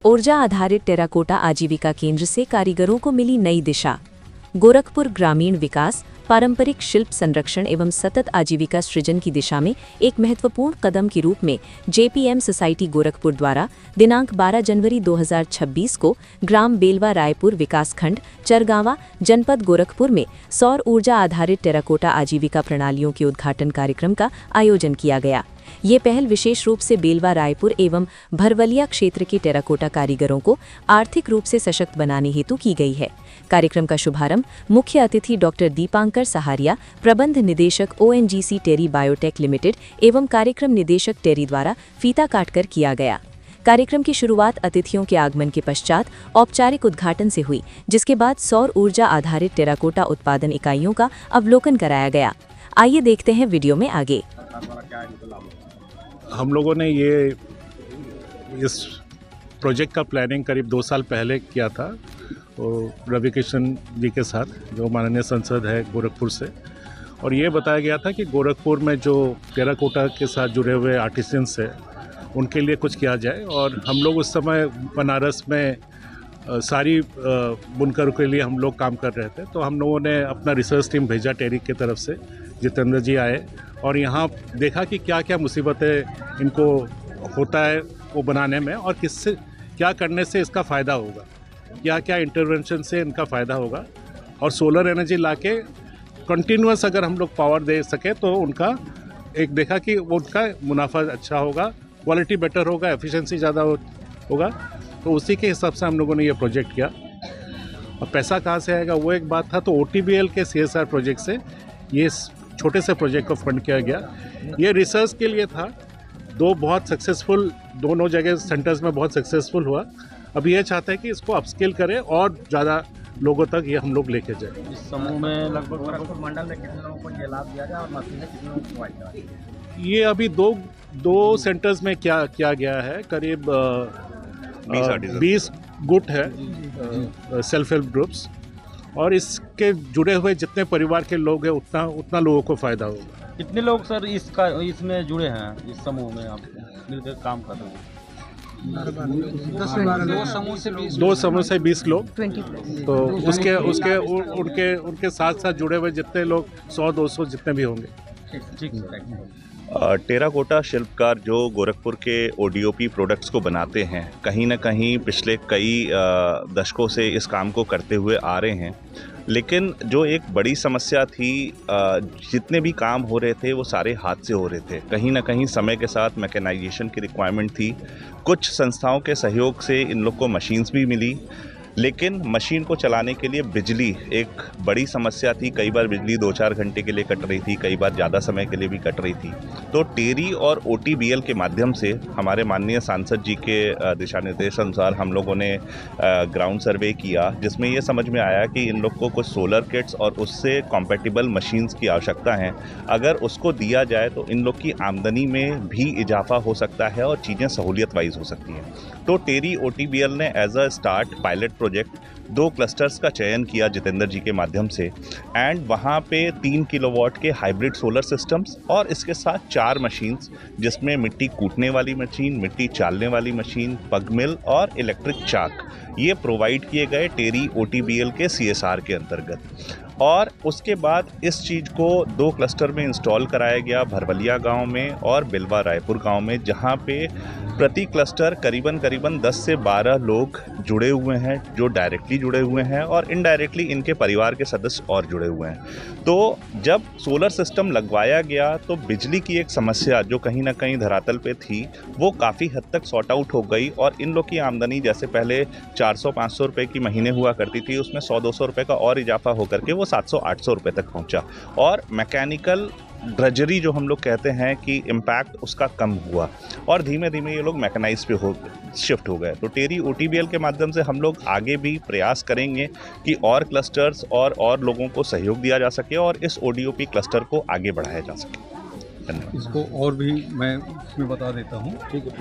ऊर्जा आधारित टेराकोटा आजीविका केंद्र से कारीगरों को मिली नई दिशा। गोरखपुर ग्रामीण विकास, पारंपरिक शिल्प संरक्षण एवं सतत आजीविका सृजन की दिशा में एक महत्वपूर्ण कदम के रूप में जेपीएम सोसाइटी गोरखपुर द्वारा दिनांक 12 जनवरी 2026 को ग्राम बेलवा रायपुर विकासखंड चरगावा जनपद गोरखपुर में सौर ऊर्जा आधारित टेराकोटा आजीविका प्रणालियों के उद्घाटन कार्यक्रम का आयोजन किया गया। ये पहल विशेष रूप से बेलवा रायपुर एवं भरवलिया क्षेत्र के टेराकोटा कारीगरों को आर्थिक रूप से सशक्त बनाने हेतु की गई है। कार्यक्रम का शुभारंभ मुख्य अतिथि डॉक्टर दीपांकर सहारिया, प्रबंध निदेशक ओएनजीसी टेरी बायोटेक लिमिटेड एवं कार्यक्रम निदेशक टेरी द्वारा फीता काटकर किया गया। कार्यक्रम की शुरुआत अतिथियों के आगमन के पश्चात औपचारिक उद्घाटन से हुई, जिसके बाद सौर ऊर्जा आधारित टेराकोटा उत्पादन इकाइयों का अवलोकन कराया गया। आइए देखते हैं वीडियो में आगे। हम लोगों ने इस प्रोजेक्ट का प्लानिंग करीब 2 साल पहले किया था, रवि किशन जी के साथ, जो माननीय सांसद है गोरखपुर से। और ये बताया गया था कि गोरखपुर में जो टेराकोटा के साथ जुड़े हुए आर्टिसंस हैं उनके लिए कुछ किया जाए। और हम लोग उस समय बनारस में सारी बुनकरों के लिए हम लोग काम कर रहे थे। तो हम लोगों ने अपना रिसर्च टीम भेजा टेरी की तरफ से, जितेंद्र जी आए और यहाँ देखा कि क्या क्या मुसीबतें इनको होता है वो बनाने में, और किससे क्या करने से इसका फ़ायदा होगा, क्या क्या इंटरवेंशन से इनका फ़ायदा होगा। और सोलर एनर्जी लाके कंटिन्यूअस अगर हम लोग पावर दे सके तो उनका एक देखा कि उनका मुनाफा अच्छा होगा, क्वालिटी बेटर होगा, एफिशिएंसी ज़्यादा होगा। तो उसी के हिसाब से हम लोगों ने ये प्रोजेक्ट किया। और पैसा कहाँ से आएगा वो एक बात था, तो OTBL के CSR प्रोजेक्ट से ये छोटे से प्रोजेक्ट को फंड किया गया। ये रिसर्च के लिए था। दोनों जगह सेंटर्स में बहुत सक्सेसफुल हुआ। अब ये चाहते हैं कि इसको अपस्केल करें और ज़्यादा लोगों तक ये हम लोग लेके जाएं। इस समूह में लगभग मंडल में कितने लोगों को ये लाभ दिया जाए और मशीनें कितने लोगों को प्रोवाइड कराई जाए? ये अभी दो सेंटर्स में क्या किया गया है, करीब 20 गुट है सेल्फ हेल्प ग्रुप्स, और इसके जुड़े हुए जितने परिवार के लोग हैं उतना लोगों को फ़ायदा होगा। कितने लोग सर इसमें जुड़े हैं, इस समूह में आप मिलकर काम कर रहे हैं? 2 समूह से 20 लोग। तो उनके साथ जुड़े हुए जितने लोग 100-200 जितने भी होंगे। ठीक। टेराकोटा शिल्पकार जो गोरखपुर के ODOP प्रोडक्ट्स को बनाते हैं, कहीं ना कहीं पिछले कई दशकों से इस काम को करते हुए आ रहे हैं। लेकिन जो एक बड़ी समस्या थी, जितने भी काम हो रहे थे वो सारे हाथ से हो रहे थे। कहीं ना कहीं समय के साथ मैकेनाइजेशन की रिक्वायरमेंट थी। कुछ संस्थाओं के सहयोग से इन लोग को मशीन्स भी मिली, लेकिन मशीन को चलाने के लिए बिजली एक बड़ी समस्या थी। कई बार बिजली 2-4 घंटे के लिए कट रही थी, कई बार ज़्यादा समय के लिए भी कट रही थी। तो टेरी और OTBL के माध्यम से हमारे माननीय सांसद जी के दिशा निर्देश अनुसार हम लोगों ने ग्राउंड सर्वे किया, जिसमें ये समझ में आया कि इन लोग को कुछ सोलर किट्स और उससे कॉम्पैटिबल मशीन्स की आवश्यकता है। अगर उसको दिया जाए तो इन लोग की आमदनी में भी इजाफा हो सकता है और चीज़ें सहूलियत वाइज हो सकती हैं। तो टेरी OTBL ने as a start pilot project 2 clusters का चयन किया जितेंद्र जी के माध्यम से, एंड वहाँ पे 3 किलोवाट के हाइब्रिड सोलर सिस्टम्स और इसके साथ 4 मशीन्स, जिसमें मिट्टी कूटने वाली मशीन, मिट्टी चालने वाली मशीन, पग मिल और इलेक्ट्रिक चाक, ये प्रोवाइड किए गए टेरी OTBL के CSR के अंतर्गत। और उसके बाद इस चीज़ को 2 क्लस्टर में इंस्टॉल कराया गया, भरवलिया गांव में और बेलवा रायपुर गांव में, जहां पे प्रति क्लस्टर करीबन 10 से 12 लोग जुड़े हुए हैं, जो डायरेक्टली जुड़े हुए हैं और इनडायरेक्टली इनके परिवार के सदस्य और जुड़े हुए हैं। तो जब सोलर सिस्टम लगवाया गया तो बिजली की एक समस्या जो कहीं ना कहीं धरातल पे थी, वो काफ़ी हद तक सॉर्ट आउट हो गई। और इन लोग की आमदनी जैसे पहले 400-500 रुपये की महीने हुआ करती थी, उसमें 100-200 रुपये का और इजाफा होकर के वो 700-800 रुपये तक पहुंचा। और मैकेनिकल ड्रजरी जो हम लोग कहते हैं कि इम्पैक्ट उसका कम हुआ, और धीमे धीमे ये लोग मैकेनाइज पे शिफ्ट हो गए। तो टेरी OTBL के माध्यम से हम लोग आगे भी प्रयास करेंगे कि और क्लस्टर्स और लोगों को सहयोग दिया जा सके और इस ODOP क्लस्टर को आगे बढ़ाया जा सके। इसको और भी मैं इसमें बता देता हूँ। ठीक है।